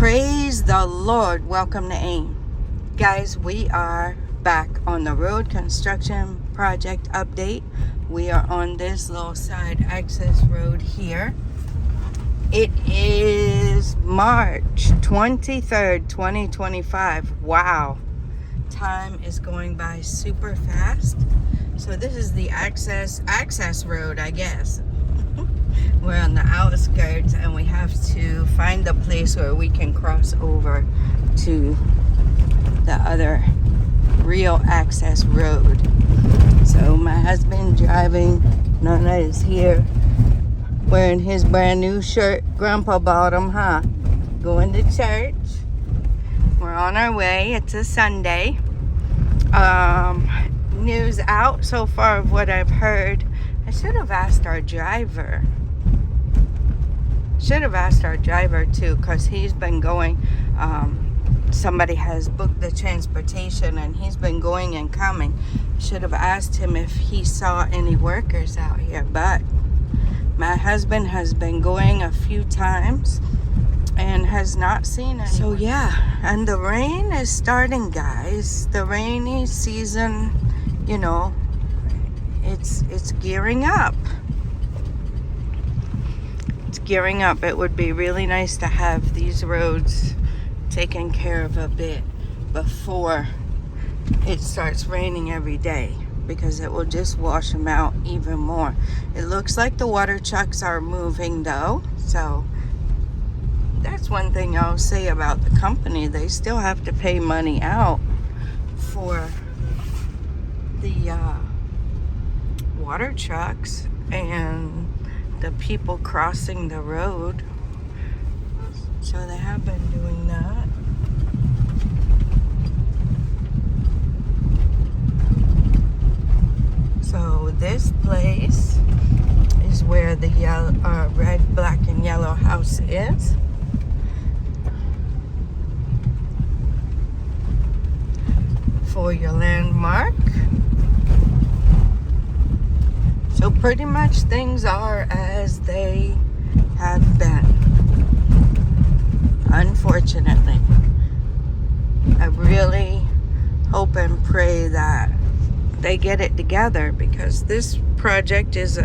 Praise the Lord. Welcome to AIM. Guys, we are back on the road construction project update. We are on this little side access road here. It is March 23rd, 2025. Wow. Time is going by super fast. So this is the access road, I guess. We're on the outskirts and we have to find the place where we can cross over to the other real access road. So my husband driving, Nana is here wearing his brand new shirt Grandpa bought him, huh? Going to church. We're on our way. It's a Sunday. News out so far of what I've heard. I should have asked our driver. Too, because he's been going, somebody has booked the transportation and he's been going and coming. Should have asked him if he saw any workers out here, but my husband has been going a few times and has not seen any. So yeah, and the rain is starting, guys. The rainy season, you know, it's gearing up. Gearing up. It would be really nice to have these roads taken care of a bit before it starts raining every day, because it will just wash them out even more. It looks like the water trucks are moving though, so that's one thing I'll say about the company. They still have to pay money out for the water trucks and the people crossing the road, so they have been doing that. So this place is where the red, black, and yellow house is. For your landmark. So pretty much things are as they have been. Unfortunately, I really hope and pray that they get it together, because this project is,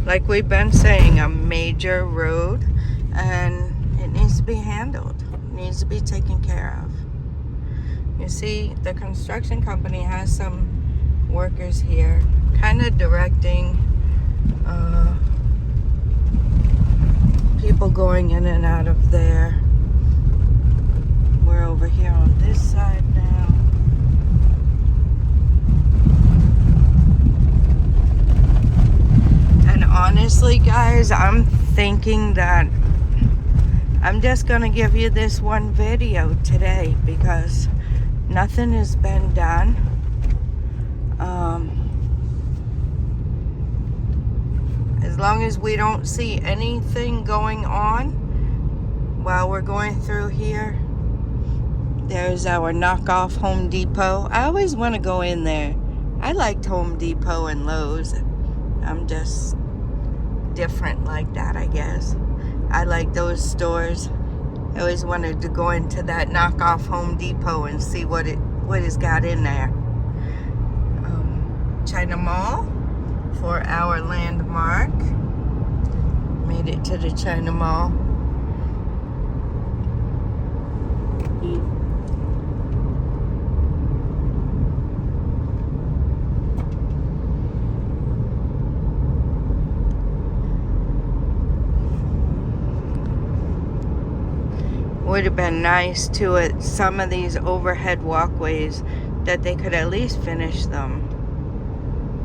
like we've been saying, a major road and it needs to be handled. It needs to be taken care of. You see, the construction company has some workers here kind of directing people going in and out of there. We're over here on this side now. And honestly, guys, I'm thinking that I'm just gonna give you this one video today because nothing has been done. As long as we don't see anything going on while we're going through here. There's our knockoff Home Depot. I always want to go in there. I liked Home Depot and Lowe's. I'm just different like that, I guess. I like those stores. I always wanted to go into that knockoff Home Depot and see what it's got in there. China Mall for our landmark. Made it to the China Mall. Would have been nice to at some of these overhead walkways that they could at least finish them.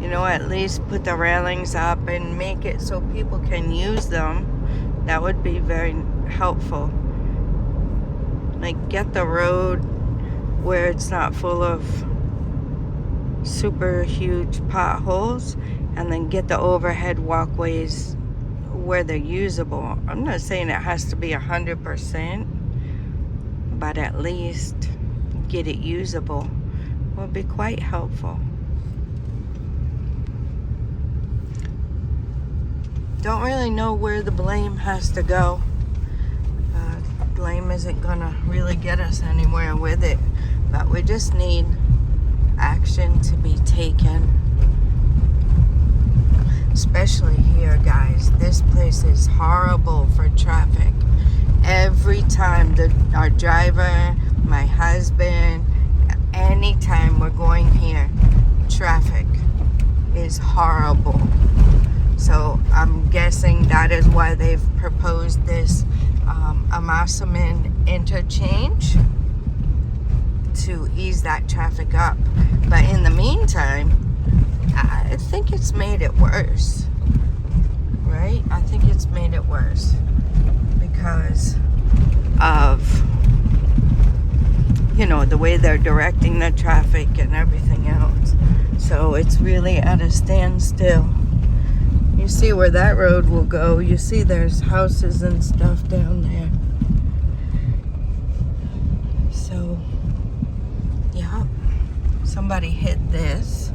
You know, at least put the railings up and make it so people can use them. That would be very helpful. Like, get the road where it's not full of super huge potholes, and then get the overhead walkways where they're usable. I'm not saying it has to be 100%, but at least get it usable would be quite helpful. Don't really know where the blame has to go. Blame time isn't gonna really get us anywhere with it. But we just need action to be taken. Especially here, guys. This place is horrible for traffic. Every time our driver, my husband, anytime we're going here, traffic is horrible. So I'm guessing that is why they've proposed this Amasaman interchange to ease that traffic up. But in the meantime, I think it's made it worse, right? I think it's made it worse because of, you know, the way they're directing the traffic and everything else. So it's really at a standstill. You see where that road will go. You see there's houses and stuff down there. So, yeah, somebody hit this.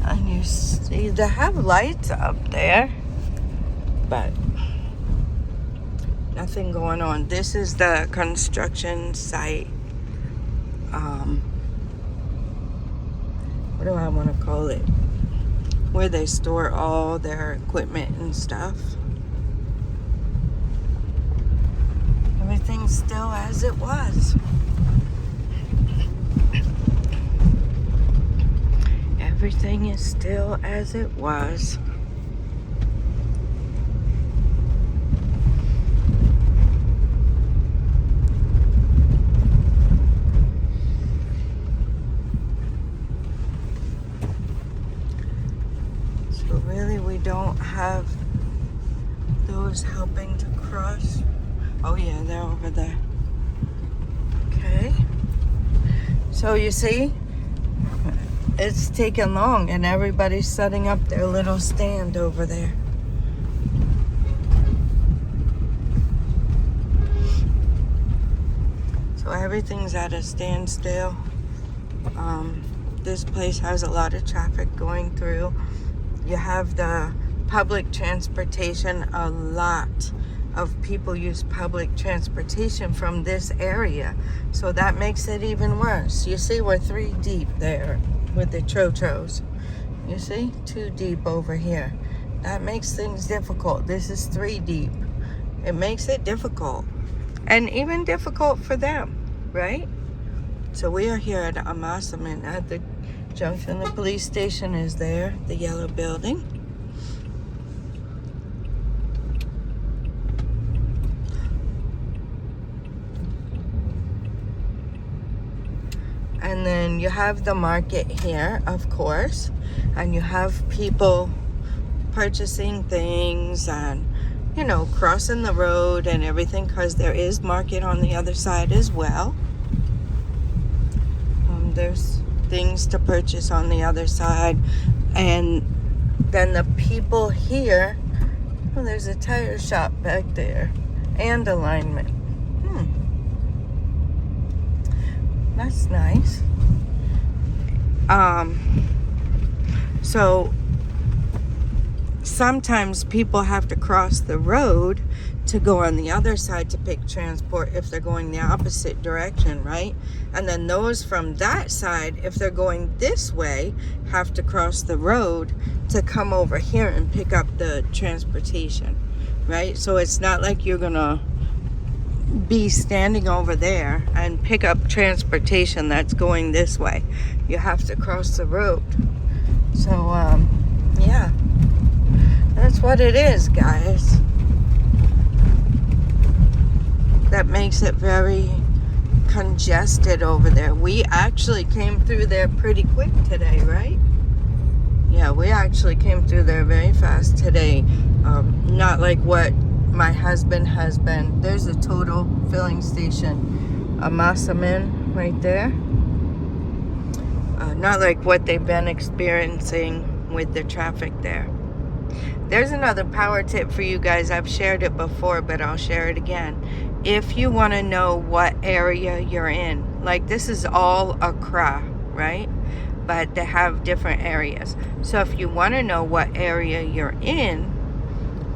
And you see they have lights up there, but nothing going on. This is the construction site. What do I want to call it? Where they store all their equipment and stuff. Everything's still as it was. Everything is still as it was. So really we don't have those helping to cross. Oh yeah, they're over there. Okay. So you see, it's taken long and everybody's setting up their little stand over there. So everything's at a standstill. This place has a lot of traffic going through. You have the public transportation. A lot of people use public transportation from this area. So that makes it even worse. You see, we're 3 deep there with the Chotros. You see? 2 deep over here. That makes things difficult. This is 3 deep. It makes it difficult. And even difficult for them, right? So we are here at Amasaman at the junction. The police station is there, the yellow building. And then you have the market here, of course, and you have people purchasing things and, you know, crossing the road and everything, because there is market on the other side as well. There's things to purchase on the other side. And then the people here, oh, there's a tire shop back there and alignment. That's nice. So sometimes people have to cross the road to go on the other side to pick transport if they're going the opposite direction, right? And then those from that side, if they're going this way, have to cross the road to come over here and pick up the transportation, right? So it's not like you're gonna be standing over there and pick up transportation that's going this way. You have to cross the road. So yeah, that's what it is, guys. That makes it very congested over there. We actually came through there pretty quick today, right? Yeah, we actually came through there very fast today. Not like what my husband has been. There's a total filling station, Amasaman, right there. Not like what they've been experiencing with the traffic there. There's another power tip for you guys. I've shared it before, but I'll share it again. If you want to know what area you're in, like this is all Accra, right? But they have different areas. So if you want to know what area you're in,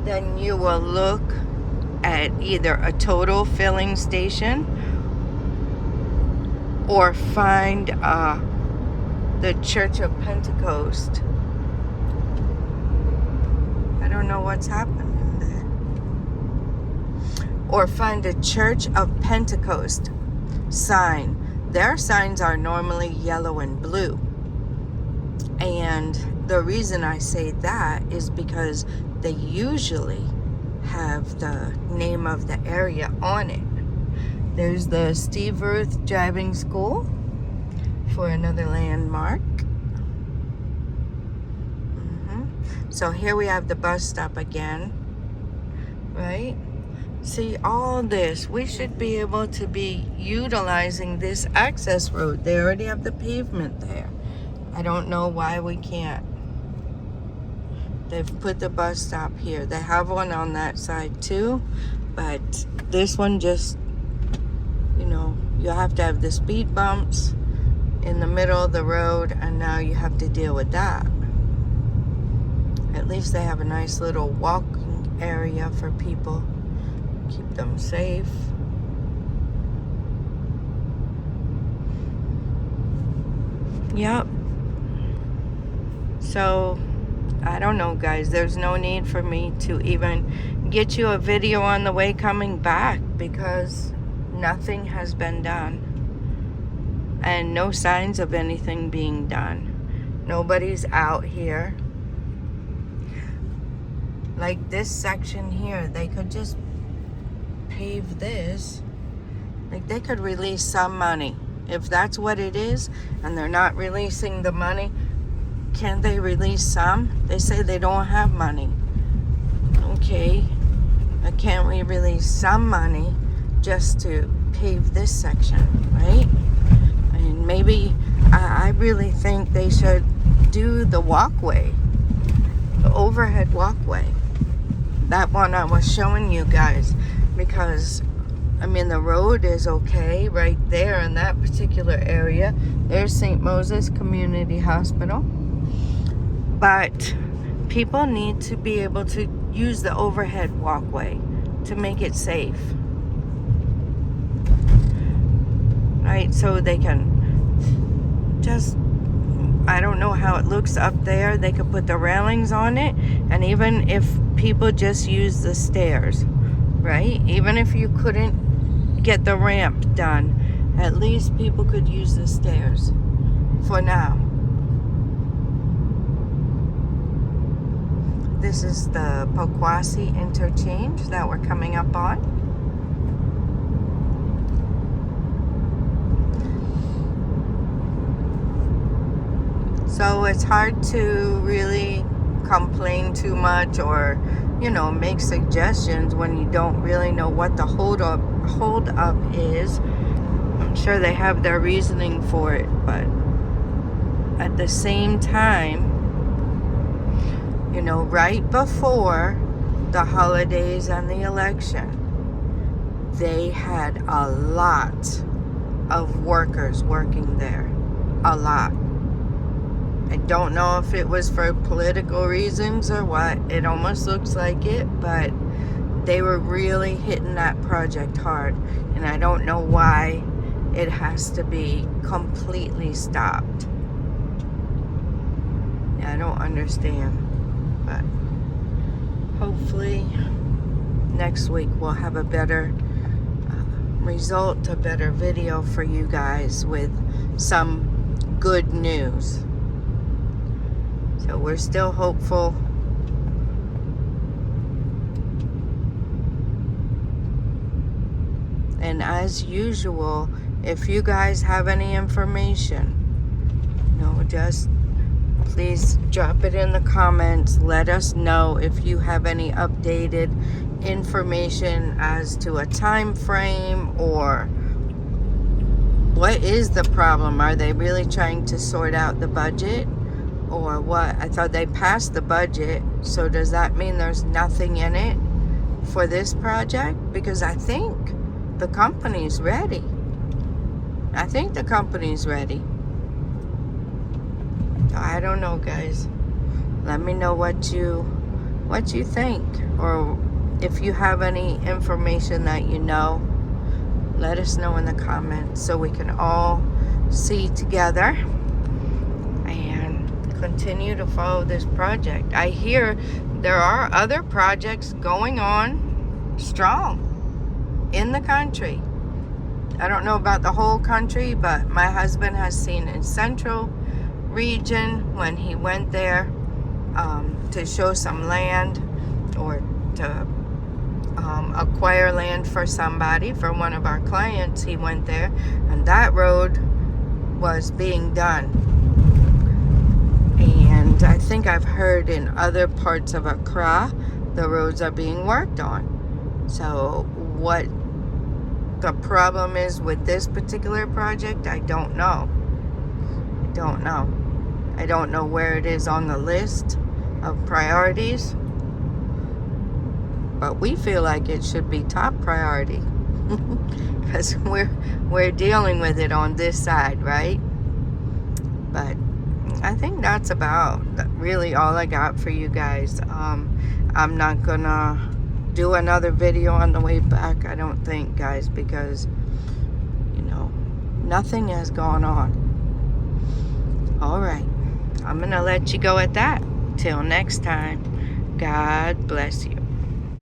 then you will look at either a total filling station or find the Church of Pentecost. I don't know what's happening there. Or find a Church of Pentecost sign. Their signs are normally yellow and blue. And the reason I say that is because they usually have the name of the area on it. There's the Steve Ruth Driving School for another landmark. So here we have the bus stop again, right? See, all this, we should be able to be utilizing this access road. They already have the pavement there. I don't know why we can't. They've put the bus stop here. They have one on that side too, but this one just, you know, you have to have the speed bumps in the middle of the road, and now you have to deal with that. At least they have a nice little walking area for people. Keep them safe. Yep. So, I don't know, guys. There's no need for me to even get you a video on the way coming back because nothing has been done. And no signs of anything being done. Nobody's out here. Like this section here, they could just pave this. Like they could release some money. If that's what it is, and they're not releasing the money, can't they release some? They say they don't have money. Okay, but can't we release some money just to pave this section, right? And maybe, I really think they should do the walkway, the overhead walkway. That one I was showing you guys, because I mean the road is okay right there in that particular area. There's St. Moses Community Hospital. But people need to be able to use the overhead walkway to make it safe. Right? So they can just, I don't know how it looks up there. They could put the railings on it. And even if people just use the stairs, right? Even if you couldn't get the ramp done, at least people could use the stairs for now. This is the Poquassee interchange that we're coming up on. So it's hard to really complain too much or, you know, make suggestions when you don't really know what the hold up is. I'm sure they have their reasoning for it, but at the same time, you know, right before the holidays and the election, they had a lot of workers working there. A lot. I don't know if it was for political reasons or what. It almost looks like it, but they were really hitting that project hard. And I don't know why it has to be completely stopped. I don't understand. But hopefully next week we'll have a better result, a better video for you guys with some good news. So we're still hopeful. And as usual, if you guys have any information, you know, just please drop it in the comments. Let us know if you have any updated information as to a time frame or what is the problem. Are they really trying to sort out the budget or what? I thought they passed the budget, so does that mean there's nothing in it for this project? Because I think the company's ready. I think the company's ready. I don't know, guys. Let me know what you think, or If you have any information that you know, let us know in the comments so we can all see together and continue to follow this project. I hear there are other projects going on strong in the country. I don't know about the whole country, but my husband has seen in Central region when he went there to show some land or to acquire land for somebody, for one of our clients. He went there and that road was being done. And I think I've heard in other parts of Accra, the roads are being worked on. So what the problem is with this particular project, I don't know. I don't know where it is on the list of priorities, but we feel like it should be top priority because we're dealing with it on this side, right? But I think that's about really all I got for you guys. I'm not gonna do another video on the way back, I don't think, guys, because nothing has gone on. All right, I'm gonna let you go at that. Till next time, God bless you.